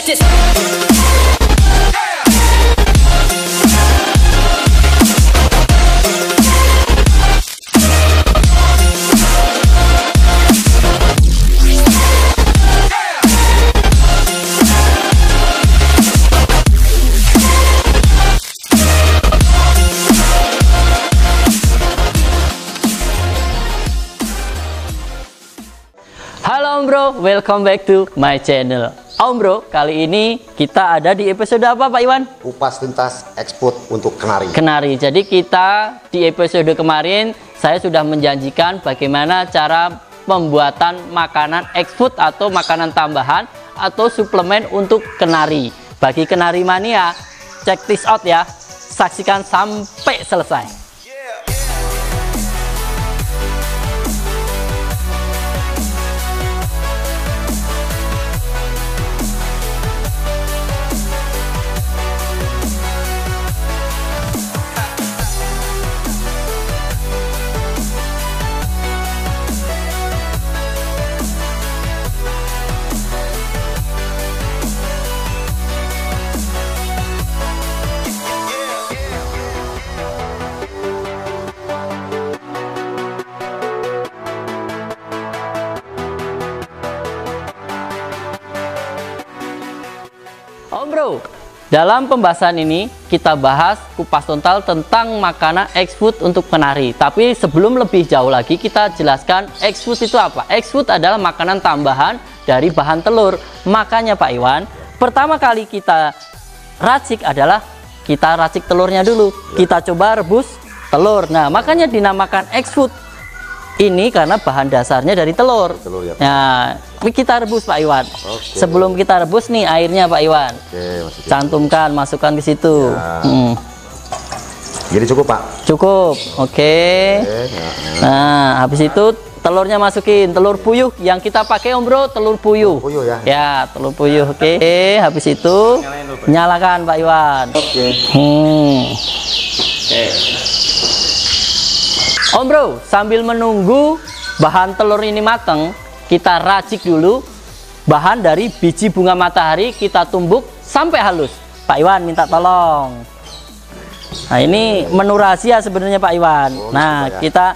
Check this. Halo Om Bro, welcome back to my channel. Om Bro, kali ini kita ada di episode apa Pak Iwan? Kupas tuntas ekspor untuk kenari. Kenari. Jadi kita di episode kemarin saya sudah menjanjikan bagaimana cara pembuatan makanan ekspor atau makanan tambahan atau suplemen untuk kenari. Bagi kenari mania, check this out ya. Saksikan sampai selesai. Om Bro, dalam pembahasan ini kita bahas kupas tuntas tentang makanan X-Food untuk kenari. Tapi sebelum lebih jauh lagi kita jelaskan X-Food itu apa. X-Food adalah makanan tambahan dari bahan telur. Makanya Pak Iwan, pertama kali kita racik adalah kita racik telurnya dulu. Kita coba rebus telur. Nah, makanya dinamakan X-Food. Ini karena bahan dasarnya dari telur. Ya, nah, kita rebus Pak Iwan. Oke. Sebelum kita rebus nih airnya Pak Iwan. Oke, Cantumkan, masukkan ke situ. Ya. Jadi cukup Pak? Cukup. Oke. Ya. Nah, habis itu telurnya masukin. Telur puyuh yang kita pakai Om Bro, telur puyuh. Puyuh ya? Ya, telur puyuh. Oke. Habis itu nyalakan Pak Iwan. Oke. Oke. Om Bro, sambil menunggu bahan telur ini matang, kita racik dulu bahan dari biji bunga matahari, kita tumbuk sampai halus. Pak Iwan minta tolong. Nah, ini menu rahasia sebenarnya Pak Iwan. Nah, kita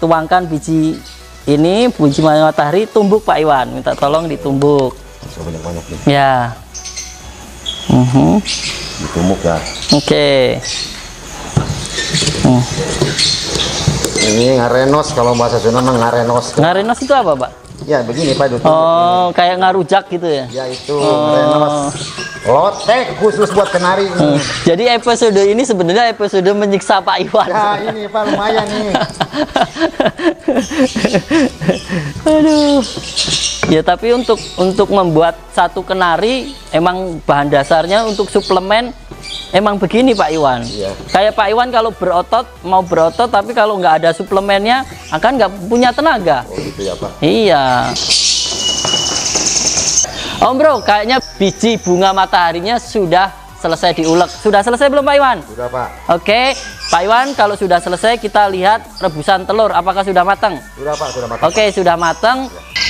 tuangkan biji ini, biji bunga matahari, tumbuk Pak Iwan. Minta tolong ditumbuk. Banyak-banyak nih. Ya. Ditumbuk ya. Oke. Ini ngarenos, kalau bahasa Sunda mah ngarenos. Ngarenos itu apa Pak? Ya begini Pak. Oh, kayak ngarujak gitu ya? Ya itu ngarenos. Lotek khusus buat kenari. Jadi episode ini sebenarnya episode menyiksa Pak Iwan. Ya ini Pak lumayan nih. Aduh. Ya tapi untuk membuat satu kenari emang bahan dasarnya untuk suplemen emang begini Pak Iwan. Iya. Kayak Pak Iwan kalau mau berotot tapi kalau nggak ada suplemennya akan nggak punya tenaga. Oh gitu ya Pak. Iya. Om Bro, kayaknya biji bunga mataharinya sudah selesai diulek. Sudah selesai belum Pak Iwan? Sudah Pak. Oke, Pak Iwan, kalau sudah selesai kita lihat rebusan telur. Apakah sudah matang? Sudah Pak, sudah matang. Oke, sudah matang.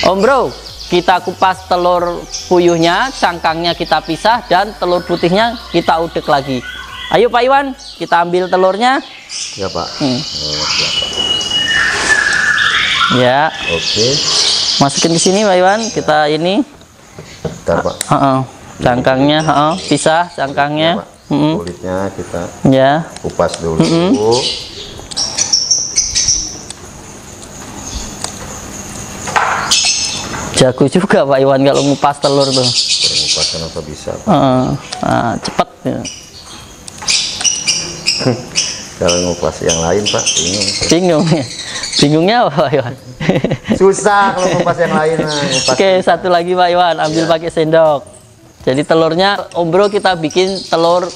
Om Bro, kita kupas telur puyuhnya, cangkangnya kita pisah, dan telur putihnya kita udek lagi. Ayo Pak Iwan, kita ambil telurnya. Ya Pak. Oh, ya, Pak. Ya. Oke. Masukin ke sini Pak Iwan. Kita ini. Bentar Pak. Cangkangnya, pisah cangkangnya. Ya, Pak. Kulitnya kita kupas dulu. Jago juga Pak Iwan kalau ngupas telur tuh. Ngupas kenapa bisa Pak? Cepet ya. Kalau ngupas yang lain Pak bingung ya. Bingungnya apa Pak Iwan? Susah kalau ngupas yang lain. Oke, satu lagi Pak Iwan, ambil pakai sendok. Jadi telurnya Om Bro kita bikin telur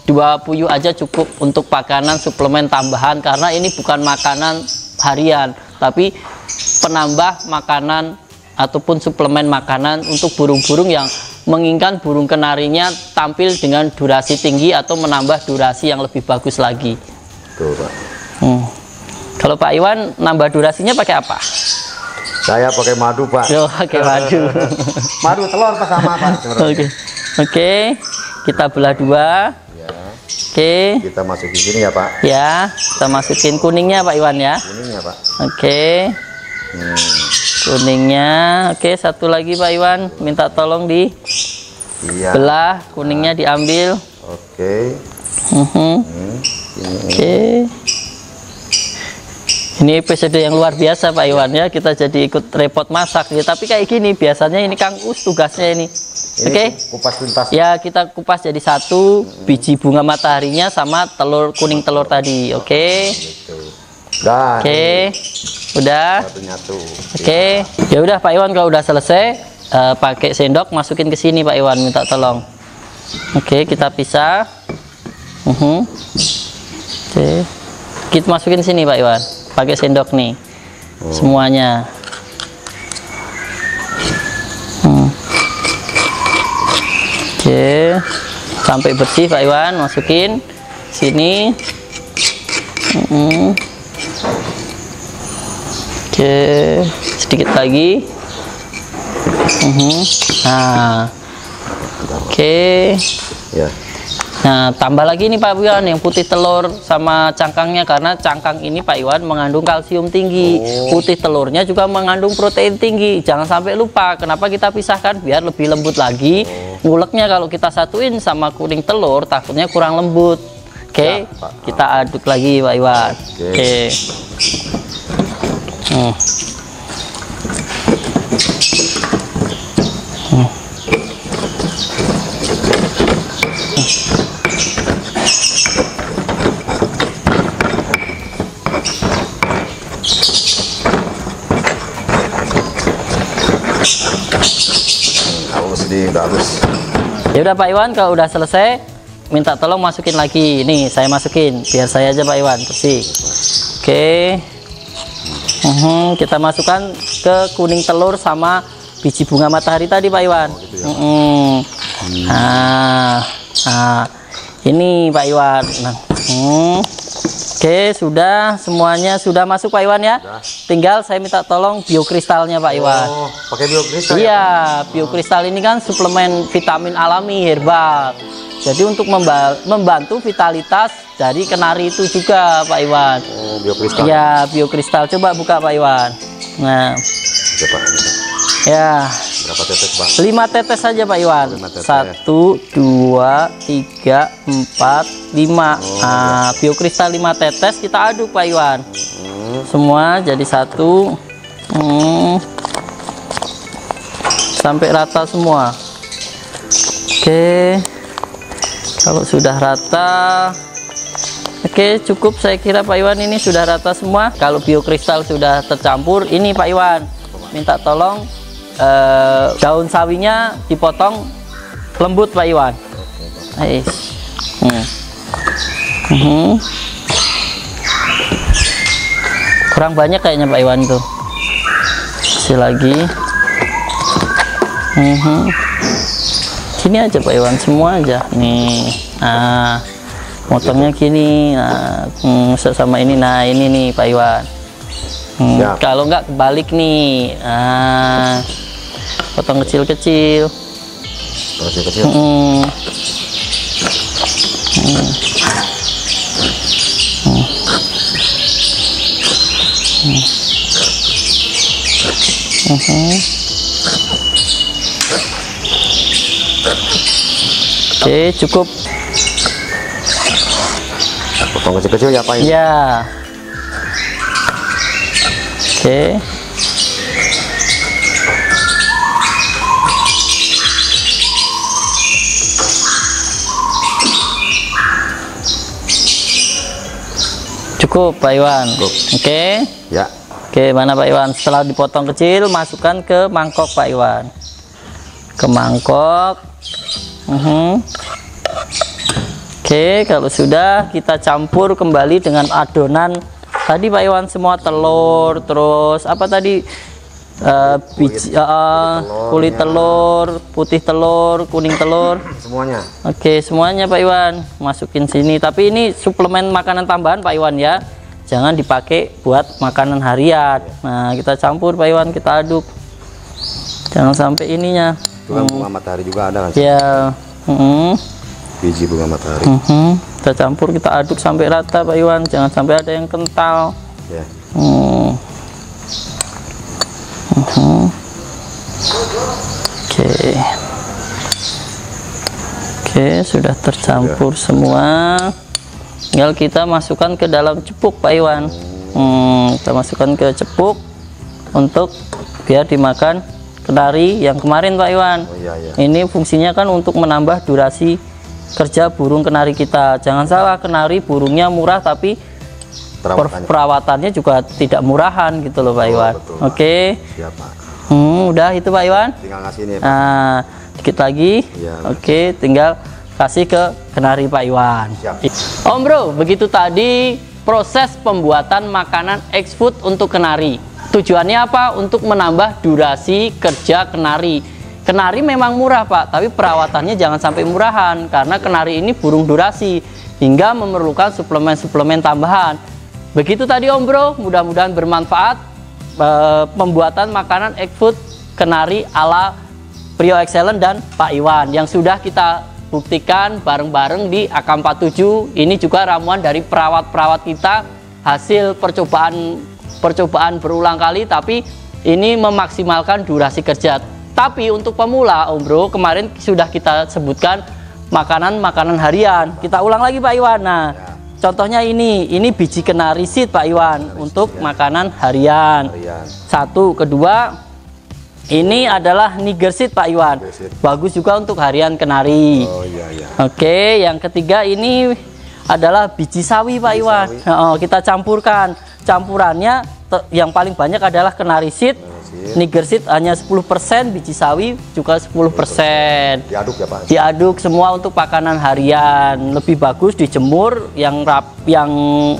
2 puyuh aja cukup untuk makanan suplemen tambahan, karena ini bukan makanan harian tapi penambah makanan ataupun suplemen makanan untuk burung-burung yang menginginkan burung kenarinya tampil dengan durasi tinggi atau menambah durasi yang lebih bagus lagi. Tuh Pak. Kalau Pak Iwan nambah durasinya pakai apa? Saya pakai madu Pak. Yo, pakai madu. Madu telur Pak sama Pak. Oke. Oke, kita belah dua. Ya. Oke. Kita masukin sini ya Pak. Ya, kita masukin kuningnya Pak Iwan ya. Kuningnya Pak. Oke. Kuningnya. Oke, satu lagi Pak Iwan, minta tolong di Iya. belah, kuningnya diambil. Oke. Oke. Ini episode yang luar biasa Pak Iwan ya, kita jadi ikut repot masak ya, tapi kayak gini biasanya ini Kang Us tugasnya ini. Oke. Kupas tuntas. Ya, kita kupas jadi satu, biji bunga mataharinya sama telur kuning telur tadi. Oke. Gitu. Dah. Oke. Udah. Satu-nyatu. Oke. Ya udah Pak Iwan, kalau udah selesai pakai sendok masukin ke sini Pak Iwan, minta tolong. Oke, kita pisah. Oke. Kita masukin sini Pak Iwan. Pakai sendok nih. Semuanya. Oke, sampai bersih Pak Iwan, masukin sini. Oke, sedikit lagi. Nah, oke. Ya. Nah, tambah lagi nih Pak Iwan yang putih telur sama cangkangnya, karena cangkang ini Pak Iwan mengandung kalsium tinggi. Putih telurnya juga mengandung protein tinggi. Jangan sampai lupa. Kenapa kita pisahkan? Biar lebih lembut lagi. Nguleknya kalau kita satuin sama kuning telur takutnya kurang lembut. Oke, kita aduk lagi Pak Iwan. Oke. Halus. Ya udah Pak Iwan, kalau udah selesai minta tolong masukin lagi. Nih saya masukin, biar saya aja Pak Iwan bersih. Oke. Kita masukkan ke kuning telur sama biji bunga matahari tadi Pak Iwan. Nah, ini Pak Iwan. Oke, sudah semuanya sudah masuk Pak Iwan ya. Tinggal saya minta tolong biokristalnya Pak Iwan. Oh, pakai biokristal. Iya, ya, biokristal ini kan suplemen vitamin alami herbal. Jadi untuk membantu vitalitas dari kenari itu juga Pak Iwan. Oh, biokristal. Iya, biokristal. Coba buka Pak Iwan. Nah. Coba. Ya. Berapa tetes Pak? 5 tetes saja Pak Iwan. 1, 2, 3, 4, 5. Nah, biokristal 5 tetes kita aduk Pak Iwan. Semua jadi satu. Sampai rata semua. Oke. Kalau sudah rata, oke, cukup saya kira Pak Iwan, ini sudah rata semua. Kalau biokristal sudah tercampur, ini Pak Iwan minta tolong daun sawinya dipotong lembut Pak Iwan. Kurang banyak kayaknya Pak Iwan tuh. Kasih lagi. Sini aja Pak Iwan, semua aja nih. Nah, motongnya gini. Nah, sama ini. Nah, ini nih Pak Iwan. Kalau nggak kebalik nih. Nah, potong kecil-kecil. Oke, cukup. Potong kecil-kecil ya Pak? Ya. Oke. Cukup Pak Iwan. Oke. Ya. Oke, mana Pak Iwan? Setelah dipotong kecil, masukkan ke mangkok Pak Iwan. Ke mangkok. Oke, kalau sudah kita campur kembali dengan adonan tadi Pak Iwan, semua telur, terus apa tadi, biji, kulit telur, putih telur, kuning telur, semuanya. Oke, semuanya Pak Iwan masukin sini. Tapi ini suplemen makanan tambahan Pak Iwan ya, jangan dipakai buat makanan harian. Nah, kita campur Pak Iwan, kita aduk. Jangan sampai ininya. Itu kan bunga matahari juga ada kan? Ya. Biji bunga matahari. Kita campur, kita aduk sampai rata Pak Iwan. Jangan sampai ada yang kental. Ya. Oke, sudah tercampur semua. Tinggal kita masukkan ke dalam cepuk Pak Iwan. Kita masukkan ke cepuk untuk biar dimakan kenari yang kemarin Pak Iwan. Ini fungsinya kan untuk menambah durasi kerja burung kenari kita. Jangan salah, kenari burungnya murah tapi perawatannya juga tidak murahan gitu loh Pak Iwan. Oke. Siap, Pak. Udah itu Pak Iwan. Tinggal ngasih nih, Pak. Nah, dikit lagi. Ya, oke, tinggal kasih ke kenari Pak Iwan. Siap. Om Bro, begitu tadi proses pembuatan makanan X-Food untuk kenari. Tujuannya apa? Untuk menambah durasi kerja kenari. Kenari memang murah Pak, tapi perawatannya jangan sampai murahan karena kenari ini burung durasi hingga memerlukan suplemen-suplemen tambahan. Begitu tadi Om Bro, mudah-mudahan bermanfaat pembuatan makanan X-Food kenari ala Prio Excellent dan Pak Iwan yang sudah kita buktikan bareng-bareng di AK47. Ini juga ramuan dari perawat-perawat kita, hasil percobaan berulang kali, tapi ini memaksimalkan durasi kerja. Tapi untuk pemula Om Bro, kemarin sudah kita sebutkan makanan-makanan harian. Kita ulang lagi Pak Iwan. Nah, contohnya ini biji kenari seed Pak Iwan untuk makanan harian. Satu, kedua ini adalah Niger seed Pak Iwan. Bagus juga untuk harian kenari. Oke, yang ketiga ini adalah biji sawi Pak Iwan. Kita campurkan. Campurannya yang paling banyak adalah kenari seed. Niger seed hanya 10%, biji sawi juga 10%. Diaduk ya Pak? Diaduk semua untuk makanan harian. Lebih bagus dijemur yang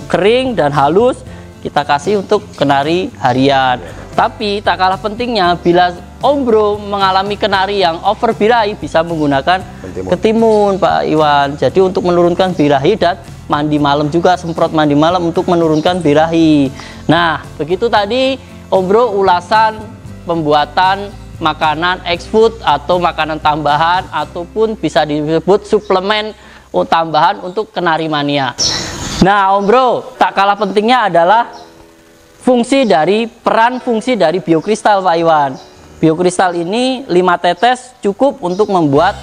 kering dan halus kita kasih untuk kenari harian. Tapi tak kalah pentingnya, bila Om Bro mengalami kenari yang over birahi, bisa menggunakan ketimun Pak Iwan. Jadi untuk menurunkan birahi dan mandi malam juga, semprot mandi malam untuk menurunkan birahi. Nah, begitu tadi Om Bro ulasan pembuatan makanan X-Food atau makanan tambahan ataupun bisa disebut suplemen tambahan untuk kenari mania. Nah Om Bro, tak kalah pentingnya adalah peran fungsi dari biokristal Pak Iwan. Biokristal ini 5 tetes cukup untuk membuat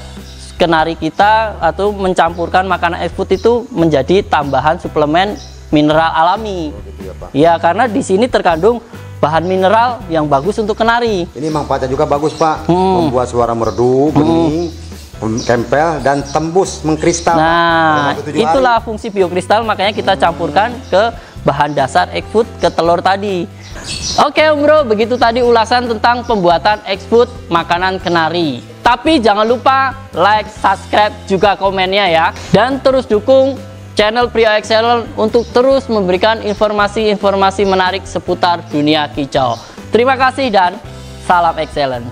kenari kita atau mencampurkan makanan X-Food itu menjadi tambahan suplemen mineral alami. Ya, karena di sini terkandung bahan mineral yang bagus untuk kenari. Ini manfaatnya juga bagus Pak, membuat suara merdu, bening, kempel dan tembus mengkristal. Nah, itulah fungsi biokristal, makanya kita campurkan ke bahan dasar X-Food, ke telur tadi. Oke Om Bro, begitu tadi ulasan tentang pembuatan X-Food makanan kenari. Tapi jangan lupa like, subscribe, juga komennya ya. Dan terus dukung channel Prio Excellent untuk terus memberikan informasi-informasi menarik seputar dunia kicau. Terima kasih dan salam excellent.